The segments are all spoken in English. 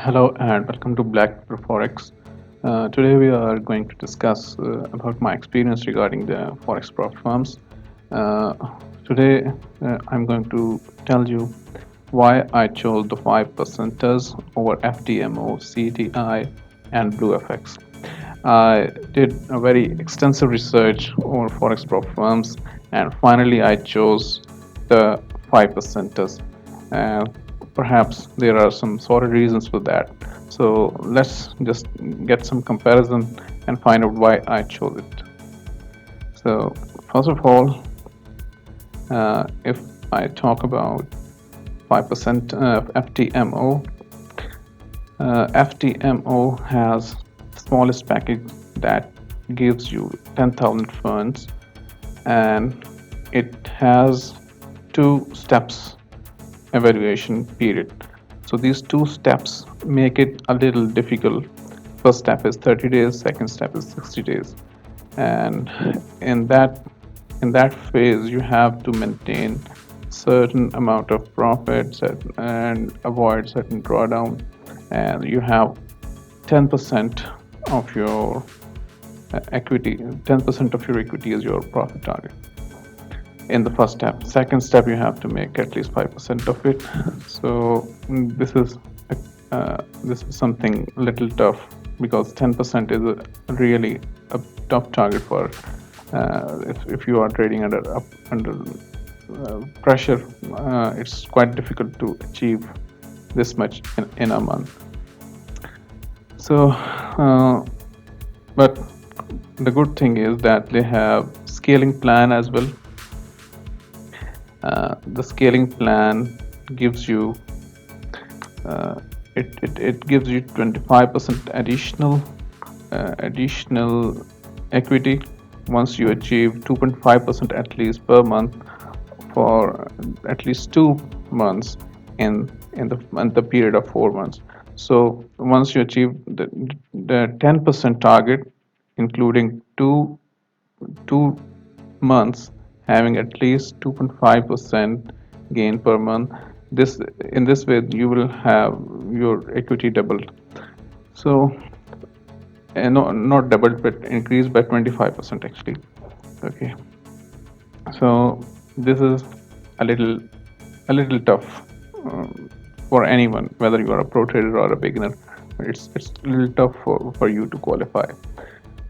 Hello and welcome to BlackPipper Forex. Today we are going to discuss about my experience regarding the Forex prop firms. Uh, Today I'm going to tell you why I chose the 5%ers over FTMO, CTI and BluFx. I did a very extensive research over Forex prop firms and finally I chose the 5%ers. Uh, Perhaps there are some solid reasons for that. So let's just get some comparison and find out why I chose it. So first of all, if I talk about 5% FTMO, FTMO has smallest package that gives you 10,000 funds, and it has two steps evaluation period. So these two steps make it a little difficult. First step is 30 days, second step is 60 days. And in that phase you have to maintain certain amount of profits and avoid certain drawdown, and you have 10% of your equity 10% of your equity is your profit target in the first step. Second step, you have to make at least 5% of it. So this is something a little tough because 10% is really a tough target for if you are trading under pressure. It's quite difficult to achieve this much in a month. So, but the good thing is that they have scaling plan as well. The scaling plan gives you it gives you 25% additional equity once you achieve 2.5% at least per month for at least 2 months in the period of 4 months. So once you achieve the 10% target, including two months having at least 2.5% gain per month, in this way you will have your equity doubled. So not doubled but increased by 25% actually. Okay, so this is a little tough for anyone, whether you are a pro trader or a beginner. It's a little tough for you to qualify.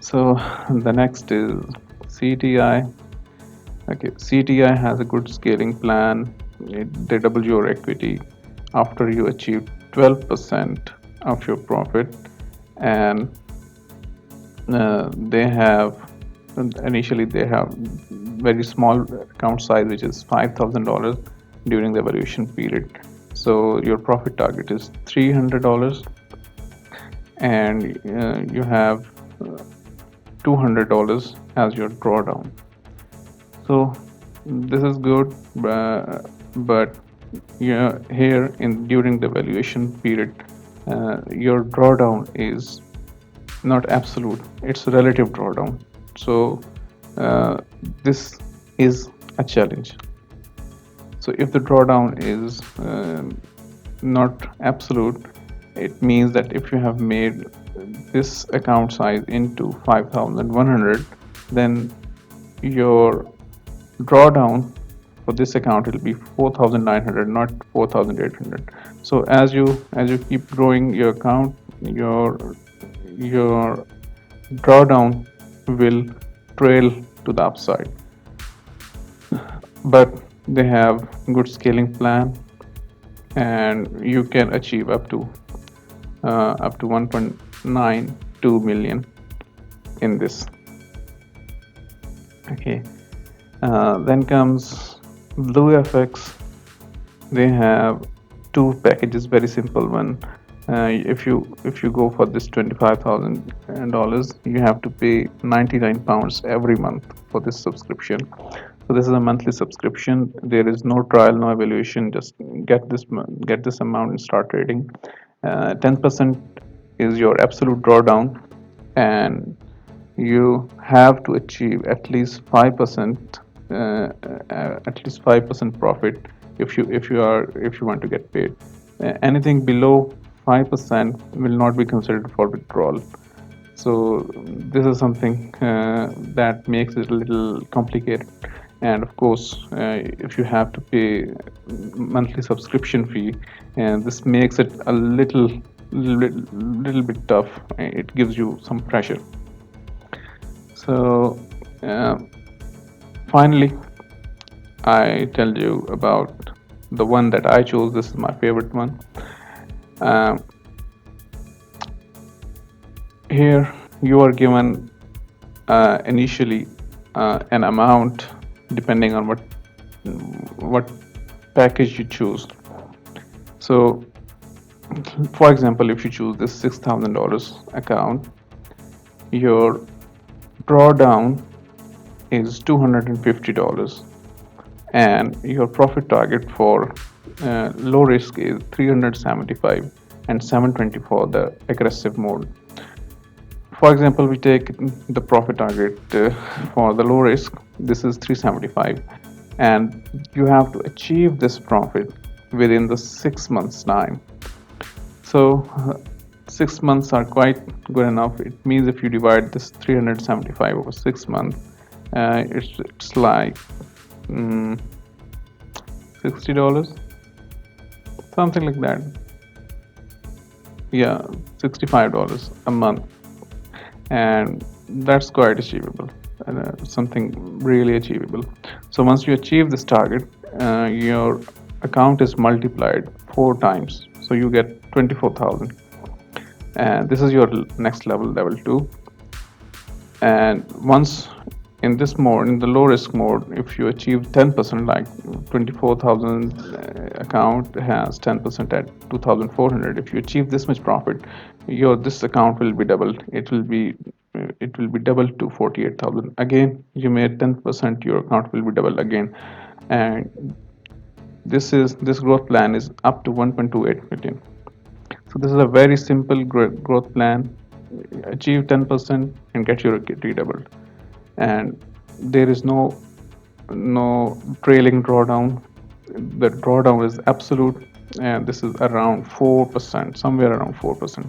So the next is CTI. Okay, CTI has a good scaling plan. They double your equity after you achieve 12% of your profit, and they have initially they have very small account size, which is $5,000 during the evaluation period. So your profit target is $300, and you have $200 as your drawdown. So this is good, but here during the evaluation period, your drawdown is not absolute; it's relative drawdown. So this is a challenge. So if the drawdown is not absolute, it means that if you have made this account size into 5,100, then your drawdown for this account will be 4,900, not 4,800. So as you keep growing your account, your drawdown will trail to the upside. But they have good scaling plan, and you can achieve up to 1.92 million in this. Okay. Then comes BluFx. They have two packages, very simple one. If you go for this $25,000, you have to pay £99 every month for this subscription. So this is a monthly subscription. There is no trial, no evaluation. Just get this amount and start trading. 10% is your absolute drawdown, and you have to achieve at least 5% profit if you want to get paid. Anything below 5% will not be considered for withdrawal. So this is something that makes it a little complicated. And of course, if you have to pay monthly subscription fee, and this makes it a little bit tough. It gives you some pressure. So finally, I tell you about the one that I chose. This is my favorite one. Here you are given initially an amount depending on what package you choose. So for example, if you choose this $6,000 account, your drawdown is $250, and your profit target for low risk is 375 and 720 for the aggressive mode. For example, we take the profit target for the low risk. This is 375, and you have to achieve this profit within the 6 months time. So 6 months are quite good enough. It means if you divide this 375 over 6 months, it's like $60, something like that. Yeah, $65 a month, and that's quite achievable, and something really achievable. So once you achieve this target, your account is multiplied 4 times, so you get 24,000, and this is your next level, level 2. And once in this mode, in the low risk mode, if you achieve 10%, like 24,000 account has 10% at 2,400, if you achieve this much profit, this account will be doubled. It will be doubled to 48,000. Again, you made 10%, your account will be doubled again. And this growth plan is up to 1.28 million. So this is a very simple growth plan. Achieve 10% and get your kitty doubled, and there is no trailing drawdown. The drawdown is absolute, and this is around 4%, somewhere around 4%.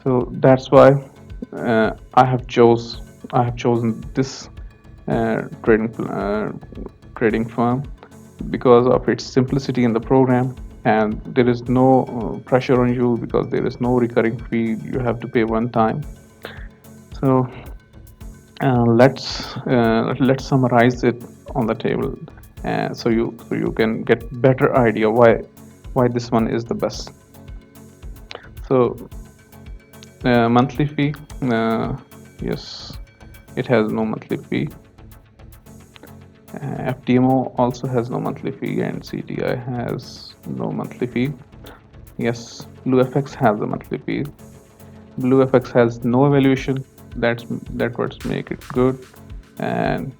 So that's why I have chosen this trading firm, because of its simplicity in the program, and there is no pressure on you, because there is no recurring fee you have to pay one time. So let's summarize it on the table, so you can get better idea why this one is the best. So monthly fee, yes, it has no monthly fee. FTMO also has no monthly fee, and CTI has no monthly fee. Yes, BluFx has a monthly fee. BluFx has no evaluation. That's what make it good, and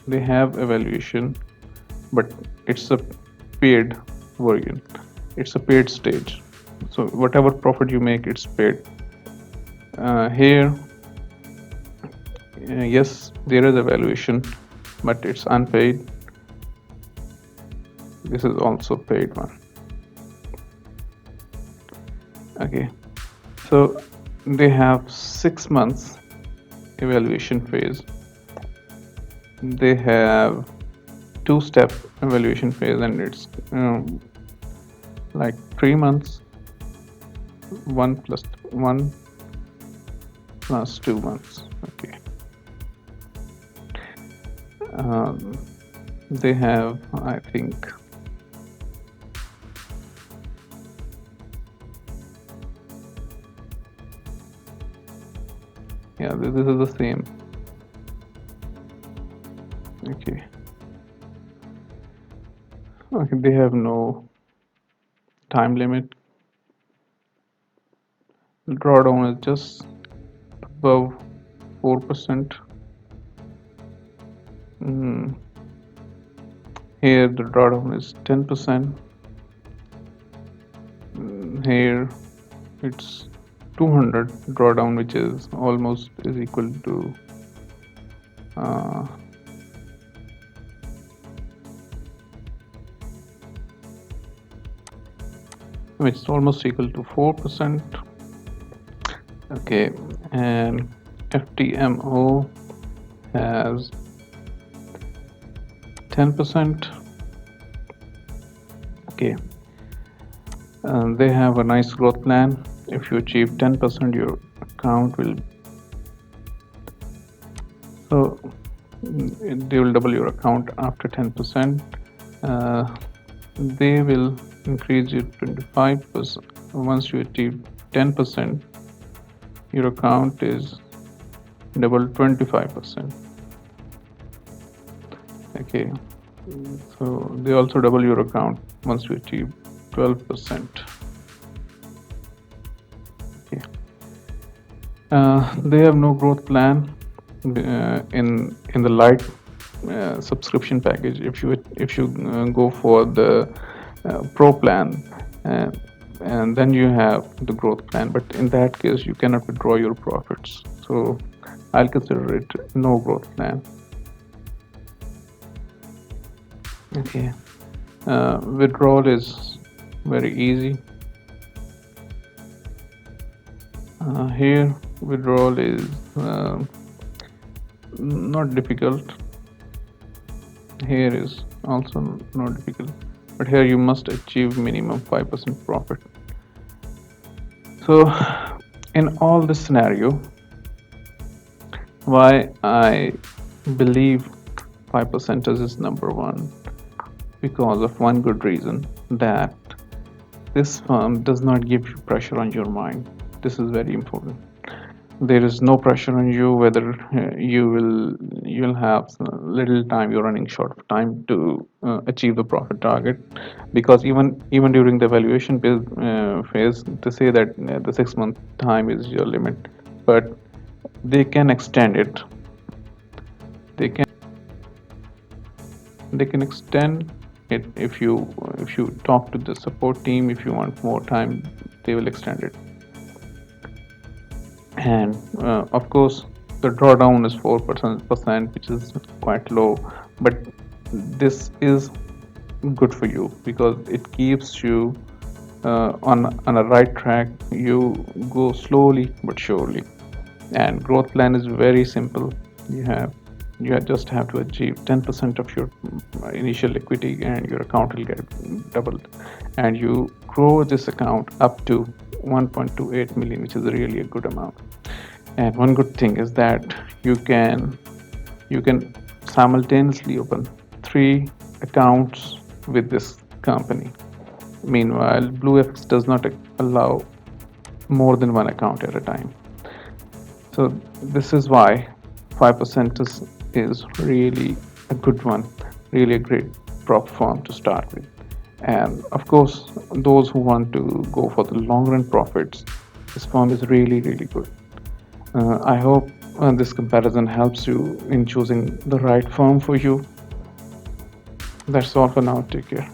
they have evaluation, but it's a paid version. It's a paid stage. So whatever profit you make, it's paid. Here, yes, there is evaluation, but it's unpaid. This is also paid one. Okay, so they have 6 months evaluation phase. They have 2-step evaluation phase, and it's like 3 months, 1 plus 1 plus 2 months. Okay. They have, I think, yeah, this is the same. Okay. Okay, they have no time limit. The drawdown is just above 4%. Here the drawdown is 10%. Here it's 200 drawdown, which is almost is equal to which is almost equal to 4%. Okay, and FTMO has 10%. Okay, they have a nice growth plan. If you achieve 10%, your account will they will double your account after 10%. They will increase you 25%. Once you achieve 10%, your account is double 25%. Okay, so they also double your account once you achieve 12%. Okay, they have no growth plan in the light subscription package. If you go for the pro plan, and then you have the growth plan, but in that case you cannot withdraw your profits, so I'll consider it no growth plan. Okay, withdrawal is very easy. Here withdrawal is not difficult. Here is also not difficult, but here you must achieve minimum 5% profit. So in all this scenario, why I believe 5% is number one, because of one good reason, that this firm does not give you pressure on your mind. This is very important. There is no pressure on you whether you will have little time, you're running short of time to achieve the profit target, because even during the evaluation phase they say that the 6-month time is your limit, but they can extend it. They can extend it if you talk to the support team. If you want more time, they will extend it. And of course the drawdown is 4%, which is quite low, but this is good for you because it keeps you on a right track. You go slowly but surely, and growth plan is very simple. You just have to achieve 10% of your initial equity and your account will get doubled, and you grow this account up to 1.28 million, which is really a good amount. And one good thing is that you can simultaneously open 3 accounts with this company. Meanwhile, BluFx does not allow more than 1 account at a time. So this is why 5% is really a good one, really a great prop firm to start with. And of course, those who want to go for the long run profits, this firm is really good. I hope this comparison helps you in choosing the right firm for you. That's all for now. Take care.